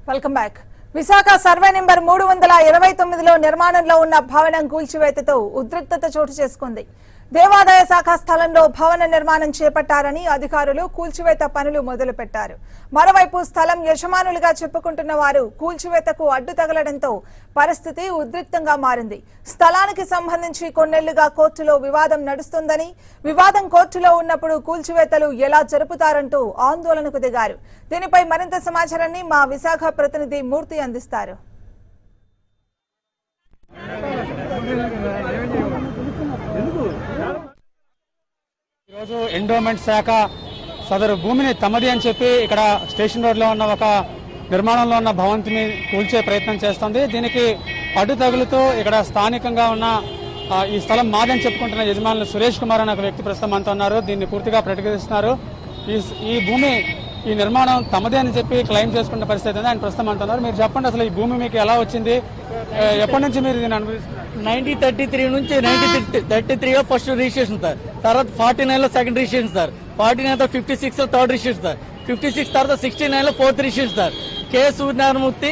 Welcome back. Visakha survey number 329లో నిర్మాణంలో ఉన్న భవనం కూల్చివేతతో ఉద్రిక్తత చోటు చేసుకుంది. దేవాదాయ శాఖ స్థలంలో భవన నిర్మాణం చేపట్టారని అధికారులు కూల్చివేత పనులు మొదలుపెట్టారు. మరోవైపు స్థలం యజమానులుగా చెప్పుకుంటున్న వారు కూల్చివేతకు అడ్డు తగలడంతో పరిస్థితి ఉద్రిక్తంగా మారింది. స్థలానికి సంబంధించి కొన్నేళ్లుగా కోర్టులో వివాదం నడుస్తుందని, వివాదం కోర్టులో ఉన్నప్పుడు కూల్చివేతలు ఎలా జరుపుతారంటూ ఆందోళనకు దిగారు. దీనిపై మరింత సమాచారాన్ని మా విశాఖ ప్రతినిధి మూర్తి అందిస్తారు. ఈరోజు ఎండోమెంట్ శాఖ సదరు భూమిని తమది అని చెప్పి ఇక్కడ స్టేషన్ రోడ్ లో ఉన్న ఒక నిర్మాణంలో ఉన్న భవంతిని కూల్చే ప్రయత్నం చేస్తుంది. దీనికి అడ్డు తగులుతూ ఇక్కడ స్థానికంగా ఉన్న ఈ స్థలం మాదని చెప్పుకుంటున్న యజమానులు సురేష్ కుమార్ అనే ఒక వ్యక్తి ప్రస్తుతం అంతా ఉన్నారు. దీన్ని పూర్తిగా ప్రతిఘటిస్తున్నారు. ఈ భూమి ఈ నిర్మాణం తమదే అని చెప్పి క్లెయిమ్ చేసుకున్న పరిస్థితి ఉంది. ఆయన ప్రస్తుతం అంటున్నారు. మీరు చెప్పండి, అసలు ఈ భూమి మీకు ఎలా వచ్చింది, ఎప్పటి నుంచి మీరు దీన్ని అనుభవిస్తున్నారు? 1933 నుంచి 1933 ఫస్ట్ రిజిస్ట్రేషన్ సార్, తర్వాత 49 second registration sir, 49 56 third registration sir, 56 తర్వాత 69 fourth registration sir. K Suryanarayanamurthy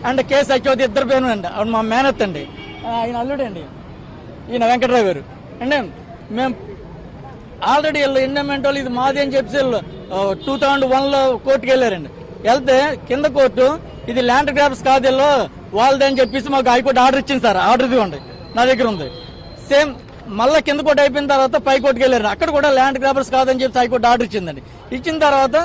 and K Satyavathi ఇద్దరు పేరు అండి. ఆవిడ మా మేనత్ అండి, ఆయన అల్లుడు అండి, ఈయన వెంకటరావు గారు. అంటే మేము ఆల్రెడీ ఎండోమెంట్ వాళ్ళు ఇది మాది అని చెప్పి 2001లో కోర్టుకు వెళ్ళారండి. వెళ్తే కింద కోర్టు ఇది ల్యాండ్ గ్రాబ్స్ కాదు వాళ్ళదే అని చెప్పేసి మాకు హైకోర్టు ఆర్డర్ ఇచ్చింది సార్. ఆర్డర్ ఇవ్వండి, నా దగ్గర ఉంది. సేమ్ మళ్ళీ కింద కోర్టు అయిపోయిన తర్వాత పై కోర్టుకు వెళ్ళారు. అక్కడ కూడా ల్యాండ్ గ్రాబర్స్ కాదని చెప్పి హైకోర్టు ఆర్డర్ ఇచ్చిందండి. ఇచ్చిన తర్వాత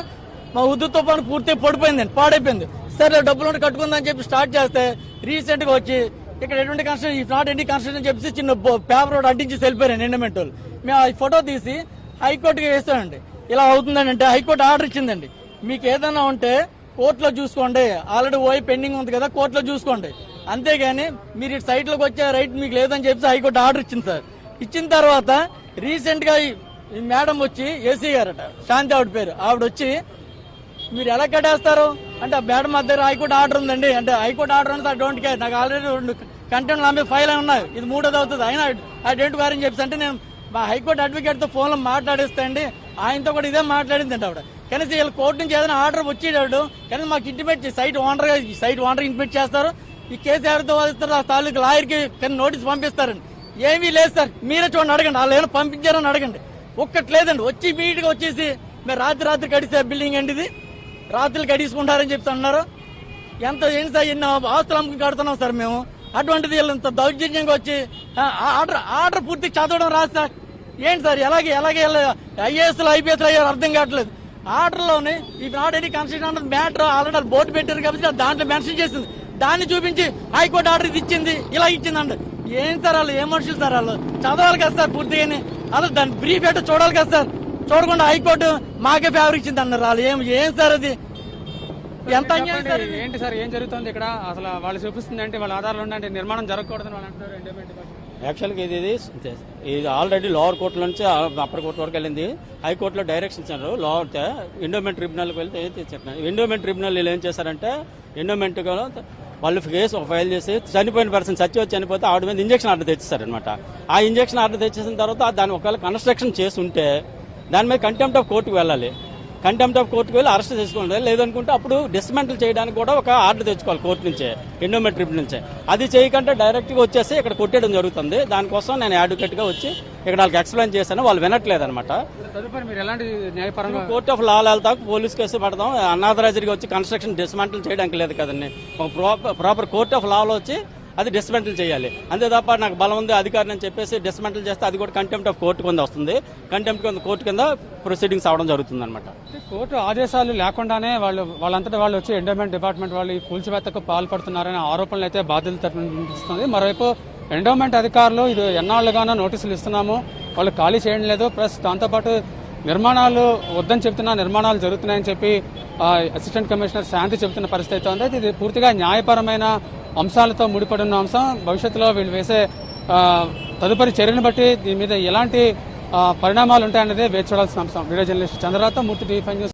మా ఉద్దుతో పని పూర్తిగా పడిపోయిందండి, పాడైపోయింది. సరే డబ్బులు కట్టుకుందని చెప్పి స్టార్ట్ చేస్తే రీసెంట్ గా వచ్చి ఇక్కడ ఎటువంటి construction if not any construction అని చెప్పేసి చిన్న పేపర్ రోడ్ అడ్డించి వెళ్ళిపోయారు ఎండోమెంట్ వాళ్ళు. మేము ఆ ఫోటో తీసి హైకోర్టుకి వేస్తామండి. ఇలా అవుతుందని అంటే హైకోర్టు ఆర్డర్ ఇచ్చిందండి, మీకు ఏదైనా ఉంటే కోర్టులో చూసుకోండి, ఆల్రెడీ ఓయి పెండింగ్ ఉంది కదా కోర్టులో చూసుకోండి, అంతేగాని మీరు ఇటు సైట్ లోకి వచ్చే రైట్ మీకు లేదని చెప్పి హైకోర్టు ఆర్డర్ ఇచ్చింది సార్. ఇచ్చిన తర్వాత రీసెంట్ గా ఈ మేడం వచ్చి ఏసీ గారట, శాంతి ఆవిడ పేరు, ఆవిడ వచ్చి మీరు ఎలా కట్టేస్తారు అంటే మేడం మా దగ్గర హైకోర్టు ఆర్డర్ ఉందండి అంటే హైకోర్టు ఆర్డర్ ఉంది సార్, డోంట్ కేర్, నాకు ఆల్రెడీ 2 కంటెంట్ నా మీద ఫైల్ అయి ఉన్నాయి, ఇది 3వ అవుతుంది అయినా ఐ డోంట్ కేర్ అని చెప్పి అంటే నేను మా హైకోర్టు అడ్వకేట్ తో ఫోన్ లో మాట్లాడిస్తా అండి, ఆయనతో కూడా ఇదే మాట్లాడిందండి ఆవిడ. కనీసం వీళ్ళ కోర్టు నుంచి ఏదైనా ఆర్డర్ వచ్చేటాడు కనీసం మాకు ఇంటిమేట్ సైట్ ఓనర్ ఇంటిమేట్ చేస్తారు. ఈ కేసు ఎవరితో వాదిస్తారు ఆ తాలూకు లాయర్కి కానీ నోటీస్ పంపిస్తారండి. ఏమీ లేదు సార్, మీరే చూడండి, అడగండి వాళ్ళు ఏమైనా పంపించారని అడగండి. ఒక్కటి లేదండి, వచ్చి ఇమీడియట్ గా వచ్చేసి మేము రాత్రి కడిస్తే బిల్డింగ్ అండి ఇది రాత్రులు కడిసుకుంటారని చెప్తా అన్నారు. ఏంటి సార్ ఎన్ని ఆస్తులు అమ్ముకుని కడుతున్నాం సార్ మేము, అటువంటిది వీళ్ళంత దౌర్జన్యంగా వచ్చి ఆర్డర్ పూర్తి చదవడం రాదు సార్. ఏంటి సార్ ఎలాగే ఐఏఎస్లు ఐపీఎస్లు అయ్యారు అర్థం కావట్లేదు. ఆర్డర్లోనే ఈ నాట్ ఎనీ కన్స్ట్రక్షన్ అన్నది మ్యాటర్ ఆల్రెడీ బోర్డు పెట్టారు కాబట్టి దాంట్లో మెన్షన్ చేసింది, దాన్ని చూపించి హైకోర్టు ఆర్డర్ ఇది ఇచ్చింది ఇలా ఇచ్చిందండి. ఏం సార్ వాళ్ళు ఏ మనుషులు సార్, వాళ్ళు చదవాలి కదా సార్ పూర్తిగానే, అసలు దాని బ్రీఫ్ ఏంటో చూడాలి కదా సార్. చూడకుండా హైకోర్టు మాకే ఫేవర్ ఇచ్చింది అన్నారు. వాళ్ళు ఏం సార్ అది ఎంత ఏంటి సార్ ఏం జరుగుతుంది ఇక్కడ? అసలు వాళ్ళు చూపిస్తుంది అంటే వాళ్ళ ఆధారాలు ఉండే నిర్మాణం జరగకూడదని వాళ్ళు అంటున్నారు. యాక్చువల్గా ఇది ఆల్రెడీ లోవర్ కోర్టు నుంచి అప్పర్ కోర్టు వరకు వెళ్ళింది. హైకోర్టులో డైరెక్షన్ ఇచ్చారు. లోవర్ ఎండోమెంట్ ట్రిబ్యునల్కి వెళ్తే ఎండోమెంట్ ట్రిబ్యునల్ వీళ్ళు ఏం చేశారంటే ఎండోమెంట్ వాళ్ళు కేసు ఫైల్ చేసి చనిపోయిన పర్సన్ చనిపోతే ఆవిడ మీద ఇంజక్షన్ ఆర్డర్ తెచ్చేసారనమాట. ఆ ఇంజక్షన్ ఆర్డర్ తెచ్చేసిన తర్వాత దాన్ని ఒకవేళ కన్స్ట్రక్షన్ చేసి ఉంటే దాని మీద కంటెంప్ట్ ఆఫ్ కోర్టుకు వెళ్ళాలి. కంటెంప్ట్ ఆఫ్ కోర్టుకు వెళ్ళి అరెస్ట్ చేసుకోవాలి. లేదనుకుంటే అప్పుడు డిస్మెంటల్ చేయడానికి కూడా ఒక ఆర్డర్ తెచ్చుకోవాలి కోర్టు నుంచే, ఎండోమెంట్ ట్రిబ్యునల్ నుంచే. అది చేయకుండా డైరెక్ట్ గా వచ్చేసి ఇక్కడ కొట్టేయడం జరుగుతుంది. దానికోసం నేను అడ్వకేట్ గా వచ్చి ఇక్కడ వాళ్ళకి ఎక్స్ప్లెయిన్ చేశాను, వాళ్ళు వినట్లేదు అనమాట. కోర్ట్ ఆఫ్ లా వెళ్తా పోలీస్ కేసు పడదాం, అనాథరైజర్గా వచ్చి కన్స్ట్రక్షన్ డిస్మెంటల్ చేయడానికి లేదు కదండి. ప్రాపర్ కోర్ట్ ఆఫ్ లాలో వచ్చి అది డిస్మెంటల్ చేయాలి. అంతే తప్ప నాకు బలం ఉంది అధికారిని అని చెప్పేసి డిస్మెంటల్ చేస్తే అది కూడా కంటెంప్ట్ ఆఫ్ కోర్టు కింద వస్తుంది. కంటెంప్ట్ కోర్టు కింద ప్రొసీడింగ్స్ అవడం జరుగుతుంది అనమాట. కోర్టు ఆదేశాలు లేకుండానే వాళ్ళంతటా వాళ్ళు వచ్చి ఎండోమెంట్ డిపార్ట్మెంట్ వాళ్ళు ఈ కూల్చివేతకు పాల్పడుతున్నారనే ఆరోపణలు అయితే బాధ్యతలు తరపునిస్తుంది. మరోవైపు ఎండోమెంట్ అధికారులు ఇది ఎన్నాళ్లుగానో నోటీసులు ఇస్తున్నాము, వాళ్ళు ఖాళీ చేయడం లేదు. ప్లస్ దాంతోపాటు నిర్మాణాలు వద్దని చెప్తున్నా నిర్మాణాలు జరుగుతున్నాయని చెప్పి అసిస్టెంట్ కమిషనర్ శాంతి చెబుతున్న పరిస్థితి ఉంది. ఇది పూర్తిగా న్యాయపరమైన అంశాలతో ముడిపడి ఉన్న అంశం. భవిష్యత్తులో వీళ్ళు వేసే తదుపరి చర్యను బట్టి దీని మీద ఎలాంటి పరిణామాలు ఉంటాయన్నదే వేచి చూడాల్సిన అంశం. వీడియో జర్నలిస్ట్ చంద్రరావుతో మూర్తి, టీవీ5 న్యూస్.